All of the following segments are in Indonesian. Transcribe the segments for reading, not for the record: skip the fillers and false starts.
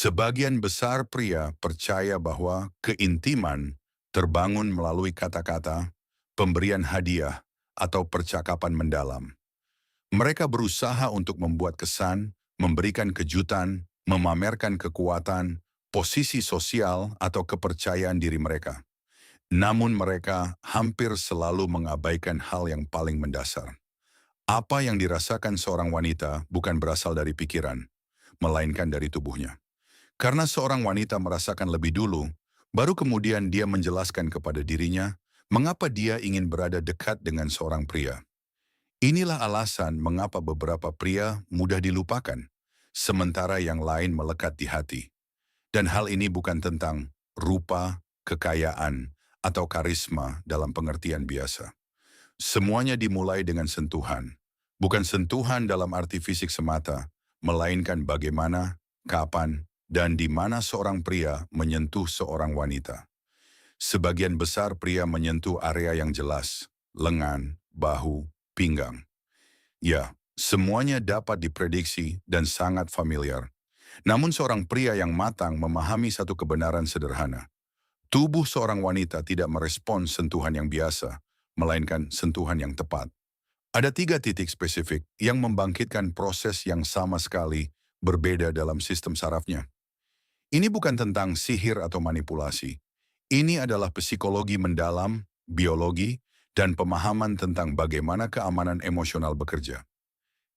Sebagian besar pria percaya bahwa keintiman terbangun melalui kata-kata, pemberian hadiah, atau percakapan mendalam. Mereka berusaha untuk membuat kesan, memberikan kejutan, memamerkan kekuatan, posisi sosial, atau kepercayaan diri mereka. Namun mereka hampir selalu mengabaikan hal yang paling mendasar. Apa yang dirasakan seorang wanita bukan berasal dari pikiran, melainkan dari tubuhnya. Karena seorang wanita merasakan lebih dulu, baru kemudian dia menjelaskan kepada dirinya mengapa dia ingin berada dekat dengan seorang pria. Inilah alasan mengapa beberapa pria mudah dilupakan, sementara yang lain melekat di hati. Dan hal ini bukan tentang rupa, kekayaan, atau karisma dalam pengertian biasa. Semuanya dimulai dengan sentuhan. Bukan sentuhan dalam arti fisik semata, melainkan bagaimana, kapan, dan di mana seorang pria menyentuh seorang wanita. Sebagian besar pria menyentuh area yang jelas, lengan, bahu, pinggang. Ya, semuanya dapat diprediksi dan sangat familiar. Namun seorang pria yang matang memahami satu kebenaran sederhana. Tubuh seorang wanita tidak merespons sentuhan yang biasa, melainkan sentuhan yang tepat. Ada 3 titik spesifik yang membangkitkan proses yang sama sekali berbeda dalam sistem sarafnya. Ini bukan tentang sihir atau manipulasi. Ini adalah psikologi mendalam, biologi, dan pemahaman tentang bagaimana keamanan emosional bekerja.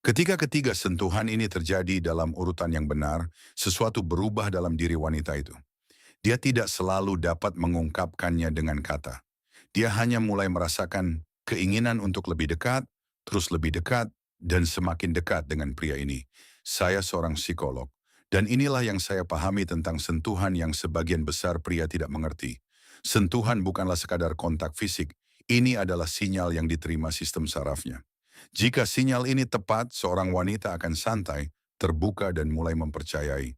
Ketika ketiga sentuhan ini terjadi dalam urutan yang benar, sesuatu berubah dalam diri wanita itu. Dia tidak selalu dapat mengungkapkannya dengan kata. Dia hanya mulai merasakan keinginan untuk lebih dekat, terus lebih dekat, dan semakin dekat dengan pria ini. Saya seorang psikolog, dan inilah yang saya pahami tentang sentuhan yang sebagian besar pria tidak mengerti. Sentuhan bukanlah sekadar kontak fisik, ini adalah sinyal yang diterima sistem sarafnya. Jika sinyal ini tepat, seorang wanita akan santai, terbuka dan mulai mempercayai.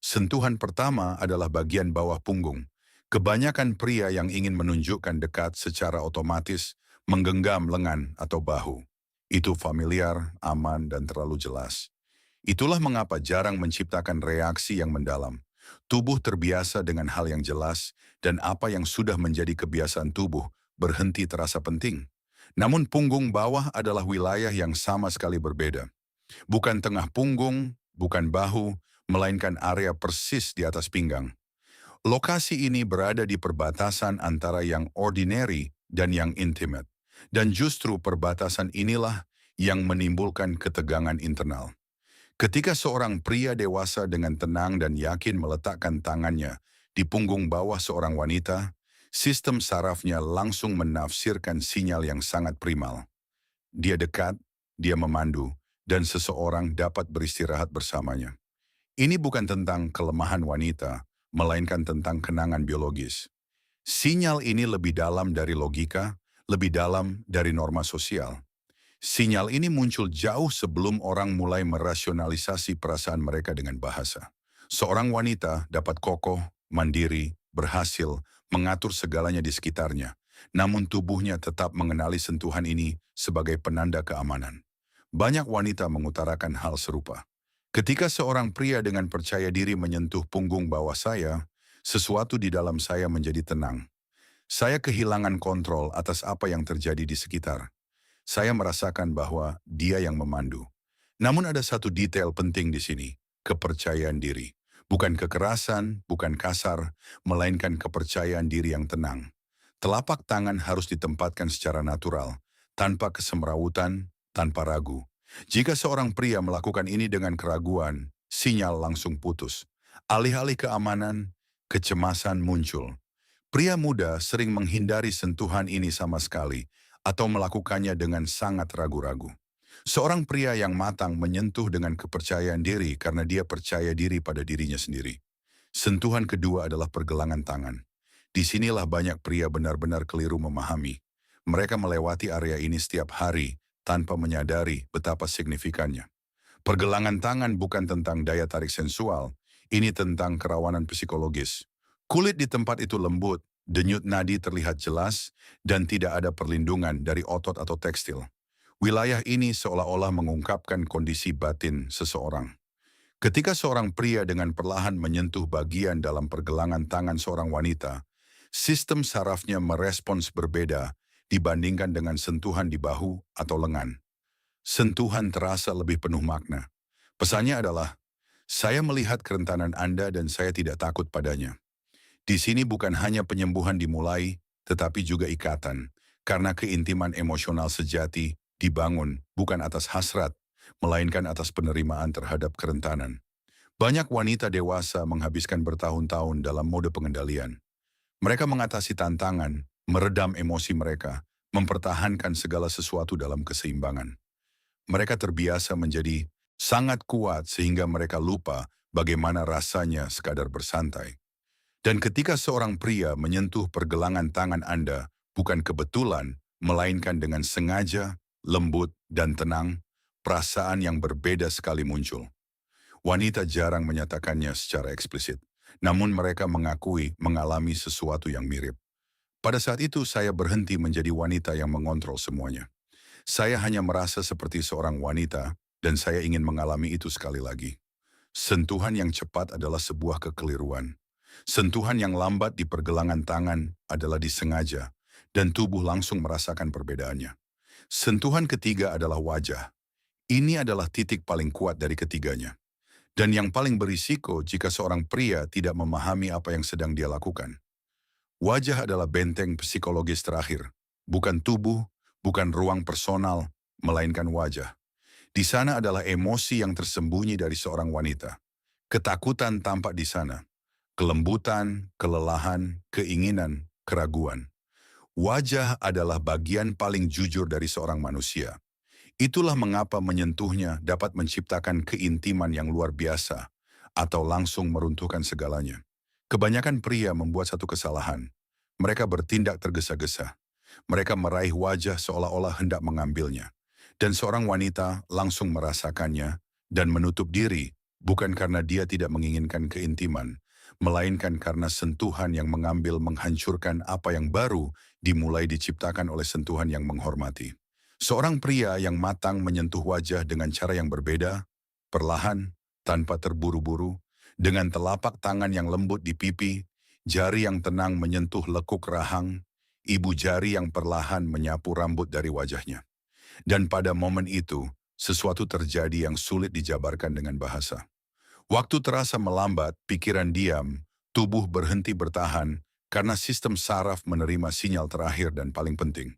Sentuhan pertama adalah bagian bawah punggung. Kebanyakan pria yang ingin menunjukkan dekat secara otomatis menggenggam lengan atau bahu. Itu familiar, aman, dan terlalu jelas. Itulah mengapa jarang menciptakan reaksi yang mendalam. Tubuh terbiasa dengan hal yang jelas, dan apa yang sudah menjadi kebiasaan tubuh berhenti terasa penting. Namun punggung bawah adalah wilayah yang sama sekali berbeda. Bukan tengah punggung, bukan bahu, melainkan area persis di atas pinggang. Lokasi ini berada di perbatasan antara yang ordinary dan yang intimate. Dan justru perbatasan inilah yang menimbulkan ketegangan internal. Ketika seorang pria dewasa dengan tenang dan yakin meletakkan tangannya di punggung bawah seorang wanita, sistem sarafnya langsung menafsirkan sinyal yang sangat primal. Dia dekat, dia memandu, dan seseorang dapat beristirahat bersamanya. Ini bukan tentang kelemahan wanita, melainkan tentang kenangan biologis. Sinyal ini lebih dalam dari logika, lebih dalam dari norma sosial. Sinyal ini muncul jauh sebelum orang mulai merasionalisasi perasaan mereka dengan bahasa. Seorang wanita dapat kokoh, mandiri, berhasil, mengatur segalanya di sekitarnya. Namun tubuhnya tetap mengenali sentuhan ini sebagai penanda keamanan. Banyak wanita mengutarakan hal serupa. Ketika seorang pria dengan percaya diri menyentuh punggung bawah saya, sesuatu di dalam saya menjadi tenang. Saya kehilangan kontrol atas apa yang terjadi di sekitar. Saya merasakan bahwa dia yang memandu. Namun ada satu detail penting di sini, kepercayaan diri. Bukan kekerasan, bukan kasar, melainkan kepercayaan diri yang tenang. Telapak tangan harus ditempatkan secara natural, tanpa kesemrawutan, tanpa ragu. Jika seorang pria melakukan ini dengan keraguan, sinyal langsung putus. Alih-alih keamanan, kecemasan muncul. Pria muda sering menghindari sentuhan ini sama sekali, atau melakukannya dengan sangat ragu-ragu. Seorang pria yang matang menyentuh dengan kepercayaan diri karena dia percaya diri pada dirinya sendiri. Sentuhan kedua adalah pergelangan tangan. Disinilah banyak pria benar-benar keliru memahami. Mereka melewati area ini setiap hari tanpa menyadari betapa signifikannya. Pergelangan tangan bukan tentang daya tarik sensual, ini tentang kerawanan psikologis. Kulit di tempat itu lembut, denyut nadi terlihat jelas, dan tidak ada perlindungan dari otot atau tekstil. Wilayah ini seolah-olah mengungkapkan kondisi batin seseorang. Ketika seorang pria dengan perlahan menyentuh bagian dalam pergelangan tangan seorang wanita, sistem sarafnya merespons berbeda dibandingkan dengan sentuhan di bahu atau lengan. Sentuhan terasa lebih penuh makna. Pesannya adalah, saya melihat kerentanan Anda dan saya tidak takut padanya. Di sini bukan hanya penyembuhan dimulai, tetapi juga ikatan. Karena keintiman emosional sejati dibangun bukan atas hasrat, melainkan atas penerimaan terhadap kerentanan. Banyak wanita dewasa menghabiskan bertahun-tahun dalam mode pengendalian. Mereka mengatasi tantangan, meredam emosi mereka, mempertahankan segala sesuatu dalam keseimbangan. Mereka terbiasa menjadi sangat kuat sehingga mereka lupa bagaimana rasanya sekadar bersantai. Dan ketika seorang pria menyentuh pergelangan tangan Anda, bukan kebetulan, melainkan dengan sengaja, lembut, dan tenang, perasaan yang berbeda sekali muncul. Wanita jarang menyatakannya secara eksplisit, namun mereka mengakui mengalami sesuatu yang mirip. Pada saat itu saya berhenti menjadi wanita yang mengontrol semuanya. Saya hanya merasa seperti seorang wanita dan saya ingin mengalami itu sekali lagi. Sentuhan yang cepat adalah sebuah kekeliruan. Sentuhan yang lambat di pergelangan tangan adalah disengaja dan tubuh langsung merasakan perbedaannya. Sentuhan ketiga adalah wajah. Ini adalah titik paling kuat dari ketiganya. Dan yang paling berisiko jika seorang pria tidak memahami apa yang sedang dia lakukan. Wajah adalah benteng psikologis terakhir. Bukan tubuh, bukan ruang personal, melainkan wajah. Di sana adalah emosi yang tersembunyi dari seorang wanita. Ketakutan tampak di sana. Kelembutan, kelelahan, keinginan, keraguan. Wajah adalah bagian paling jujur dari seorang manusia. Itulah mengapa menyentuhnya dapat menciptakan keintiman yang luar biasa atau langsung meruntuhkan segalanya. Kebanyakan pria membuat satu kesalahan. Mereka bertindak tergesa-gesa. Mereka meraih wajah seolah-olah hendak mengambilnya. Dan seorang wanita langsung merasakannya dan menutup diri, bukan karena dia tidak menginginkan keintiman, melainkan karena sentuhan yang mengambil menghancurkan apa yang baru dimulai diciptakan oleh sentuhan yang menghormati. Seorang pria yang matang menyentuh wajah dengan cara yang berbeda, perlahan, tanpa terburu-buru, dengan telapak tangan yang lembut di pipi, jari yang tenang menyentuh lekuk rahang, ibu jari yang perlahan menyapu rambut dari wajahnya. Dan pada momen itu, sesuatu terjadi yang sulit dijabarkan dengan bahasa. Waktu terasa melambat, pikiran diam, tubuh berhenti bertahan, karena sistem saraf menerima sinyal terakhir dan paling penting.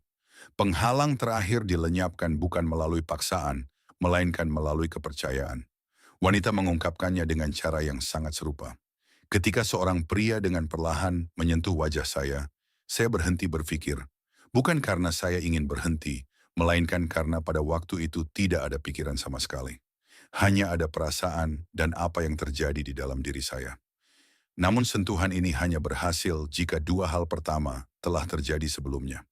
Penghalang terakhir dilenyapkan bukan melalui paksaan, melainkan melalui kepercayaan. Wanita mengungkapkannya dengan cara yang sangat serupa. Ketika seorang pria dengan perlahan menyentuh wajah saya berhenti berpikir. Bukan karena saya ingin berhenti, melainkan karena pada waktu itu tidak ada pikiran sama sekali. Hanya ada perasaan dan apa yang terjadi di dalam diri saya. Namun sentuhan ini hanya berhasil jika dua hal pertama telah terjadi sebelumnya.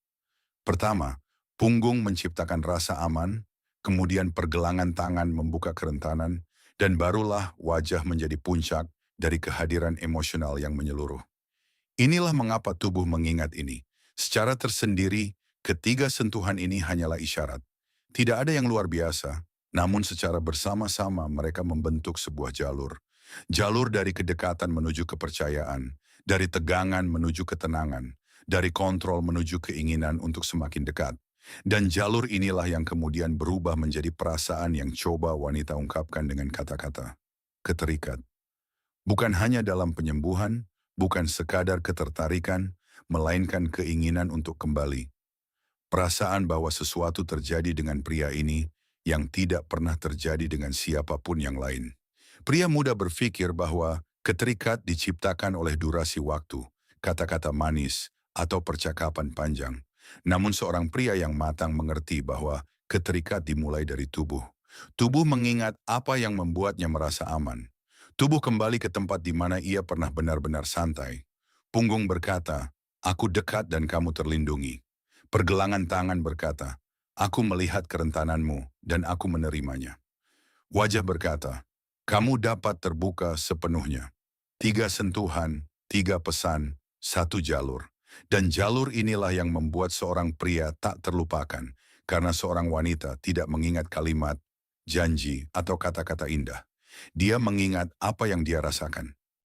Pertama, punggung menciptakan rasa aman, kemudian pergelangan tangan membuka kerentanan, dan barulah wajah menjadi puncak dari kehadiran emosional yang menyeluruh. Inilah mengapa tubuh mengingat ini. Secara tersendiri, ketiga sentuhan ini hanyalah isyarat. Tidak ada yang luar biasa, namun secara bersama-sama mereka membentuk sebuah jalur. Jalur dari kedekatan menuju kepercayaan, dari tegangan menuju ketenangan, dari kontrol menuju keinginan untuk semakin dekat. Dan jalur inilah yang kemudian berubah menjadi perasaan yang coba wanita ungkapkan dengan kata-kata. Keterikat. Bukan hanya dalam penyembuhan, bukan sekadar ketertarikan, melainkan keinginan untuk kembali. Perasaan bahwa sesuatu terjadi dengan pria ini yang tidak pernah terjadi dengan siapapun yang lain. Pria muda berpikir bahwa keterikat diciptakan oleh durasi waktu, kata-kata manis, atau percakapan panjang. Namun seorang pria yang matang mengerti bahwa keterikat dimulai dari tubuh. Tubuh mengingat apa yang membuatnya merasa aman. Tubuh kembali ke tempat di mana ia pernah benar-benar santai. Punggung berkata, aku dekat dan kamu terlindungi. Pergelangan tangan berkata, aku melihat kerentananmu dan aku menerimanya. Wajah berkata, kamu dapat terbuka sepenuhnya. 3 sentuhan, 3 pesan, 1 jalur. Dan jalur inilah yang membuat seorang pria tak terlupakan, karena seorang wanita tidak mengingat kalimat, janji, atau kata-kata indah. Dia mengingat apa yang dia rasakan.